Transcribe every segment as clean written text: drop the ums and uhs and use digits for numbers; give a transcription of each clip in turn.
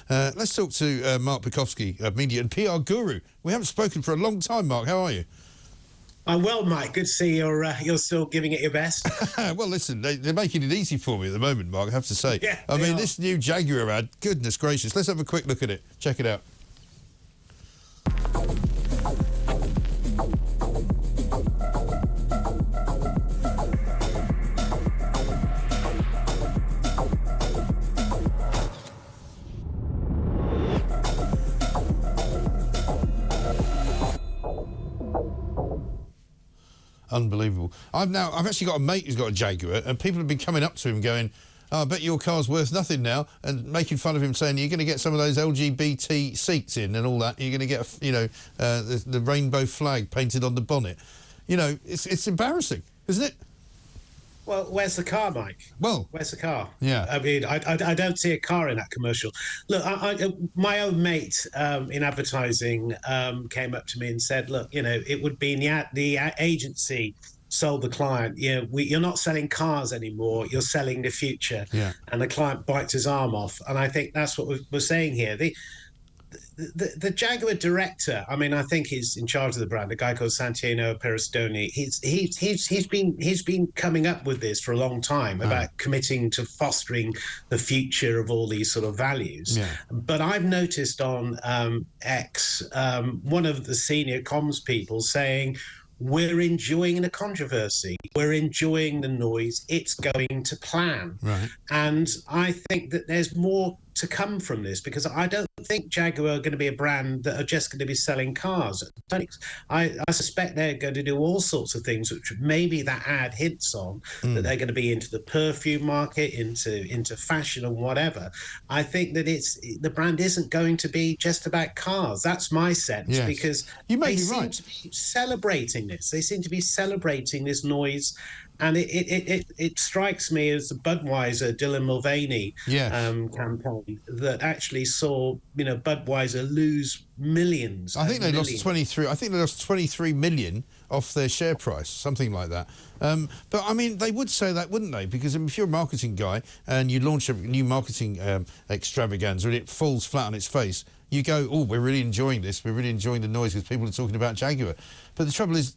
Let's talk to Mark Borkowski, media and PR guru. We haven't spoken for a long time, Mark. How are you? I'm well, Mike. Good to see you're still giving it your best. Well, listen, they're making it easy for me at the moment, Mark, I have to say. Yeah, I mean, this new Jaguar ad, goodness gracious. Let's have a quick look at it. Check it out. Unbelievable. I've actually got a mate who's got a Jaguar, and people have been coming up to him going, oh, I bet your car's worth nothing now, and making fun of him, saying you're going to get some of those LGBT seats in and all that. You're going to get, the rainbow flag painted on the bonnet. You know, it's embarrassing, isn't it? Well, where's the car, Mike? Well, where's the car? Yeah. I mean, I don't see a car in that commercial. Look, my own mate in advertising came up to me and said, look, it would be the agency sold the client. You're not selling cars anymore. You're selling the future. Yeah. And the client bites his arm off. And I think that's what we're saying here. The Jaguar director, I mean, I think he's in charge of the brand, a guy called Santino Peristoni. He's been coming up with this for a long time about committing to fostering the future of all these sort of values. Yeah. But I've noticed on X, one of the senior comms people saying, we're enjoying the controversy. We're enjoying the noise. It's going to plan. Right. And I think that there's more to come from this, because I don't think Jaguar are going to be a brand that are just going to be selling cars. I suspect they're going to do all sorts of things, which maybe that ad hints on, that they're going to be into the perfume market, into fashion and whatever. I think that the brand isn't going to be just about cars. That's my sense, because they seem to be celebrating this. They seem to be celebrating this noise. And it strikes me as the Budweiser Dylan Mulvaney campaign that actually saw Budweiser lose millions. I think they lost 23. I think they lost 23 million off their share price, something like that. But I mean, they would say that, wouldn't they? Because if you're a marketing guy and you launch a new marketing extravaganza and it falls flat on its face, you go, oh, we're really enjoying this. We're really enjoying the noise because people are talking about Jaguar. But the trouble is,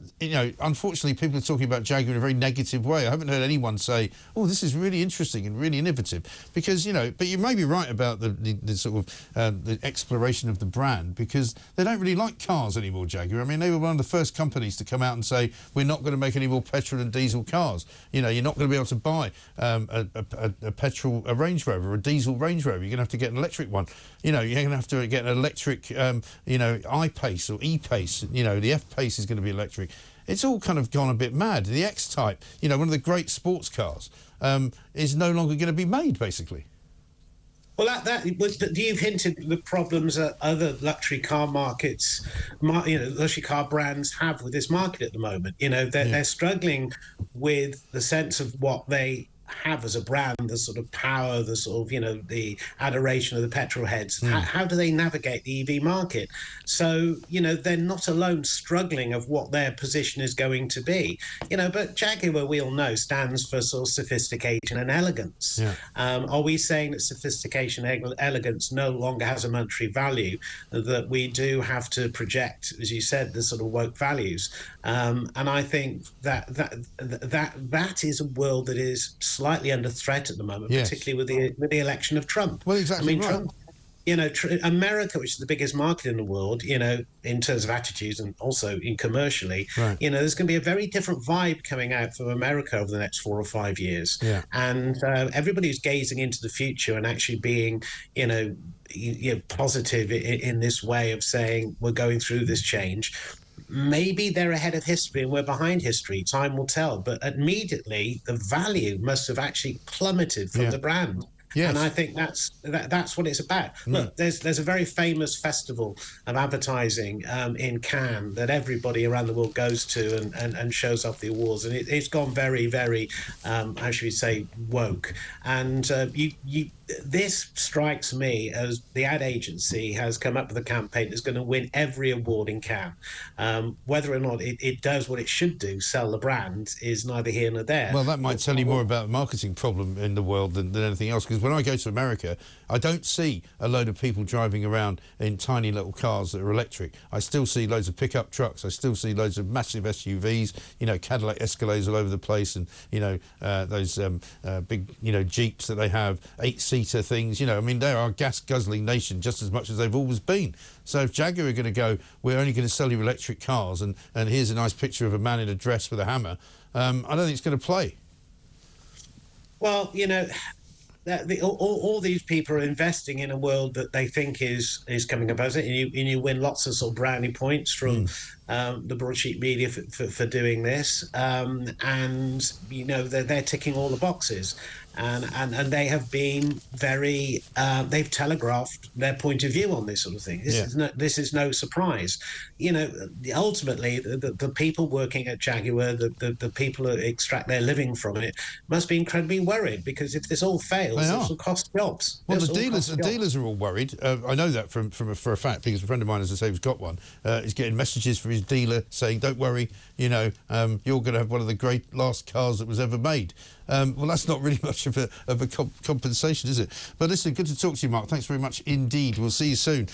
unfortunately, people are talking about Jaguar in a very negative way. I haven't heard anyone say, oh, this is really interesting and really innovative. Because, but you may be right about the sort of the exploration of the brand, because they don't really like cars anymore, Jaguar. I mean, they were one of the first companies to come out and say, we're not going to make any more petrol and diesel cars. You're not going to be able to buy a Range Rover or a diesel Range Rover. You're going to have to get an electric one. You're going to have to get an electric, I-Pace or E-Pace. The F-Pace is going to be electric. It's all kind of gone a bit mad. The X-Type, one of the great sports cars, is no longer going to be made, basically. Well, you've hinted the problems that other luxury car markets, luxury car brands have with this market at the moment. They're struggling with the sense of what they have as a brand, the sort of power, the sort of, the adoration of the petrol heads. How do they navigate the EV market? So, they're not alone struggling of what their position is going to be. But Jaguar, we all know, stands for sort of sophistication and elegance. Yeah. Are we saying that sophistication and elegance no longer has a monetary value, that we do have to project, as you said, the sort of woke values? And I think that is a world that is slightly under threat at the moment, particularly with the election of Trump. Well, exactly. I mean, Trump, America, which is the biggest market in the world, in terms of attitudes and also in commercially, there's going to be a very different vibe coming out from America over the next 4 or 5 years. Yeah. And everybody who's gazing into the future and actually being, positive in this way of saying we're going through this change, maybe they're ahead of history and we're behind history. Time will tell. But immediately, the value must have actually plummeted from the brand. Yes. And I think that's what it's about. Look, there's a very famous festival of advertising in Cannes that everybody around the world goes to and shows off the awards, and it's gone very, very, how should we say, woke. And this strikes me as the ad agency has come up with a campaign that's going to win every award in Cannes. Whether or not it does what it should do, sell the brand, is neither here nor there. Well, that might tell you more about the marketing problem in the world than anything else, because when I go to America, I don't see a load of people driving around in tiny little cars that are electric. I still see loads of pickup trucks. I still see loads of massive SUVs, you know, Cadillac Escalades all over the place, and, you know, those big, you know, Jeeps that they have, 8-seater things. You know, I mean, they are a gas-guzzling nation just as much as they've always been. So if Jaguar are going to go, we're only going to sell you electric cars, and here's a nice picture of a man in a dress with a hammer, I don't think it's going to play. Well, you know, all these people are investing in a world that they think is coming up, and you win lots of sort of brownie points from the broadsheet media for doing this, and you know they're ticking all the boxes, and they have been very they've telegraphed their point of view on this sort of thing. This is no surprise. You know, ultimately the people working at Jaguar, the people who extract their living from it, must be incredibly worried, because if this all fails, this will cost jobs. Well, the dealers are all worried. I know that for a fact, because a friend of mine, as I say, who's got one, is getting messages from his dealer saying, "Don't worry, you know, you're going to have one of the great last cars that was ever made." Well, that's not really much of a compensation, is it? But listen, good to talk to you, Mark. Thanks very much indeed. We'll see you soon.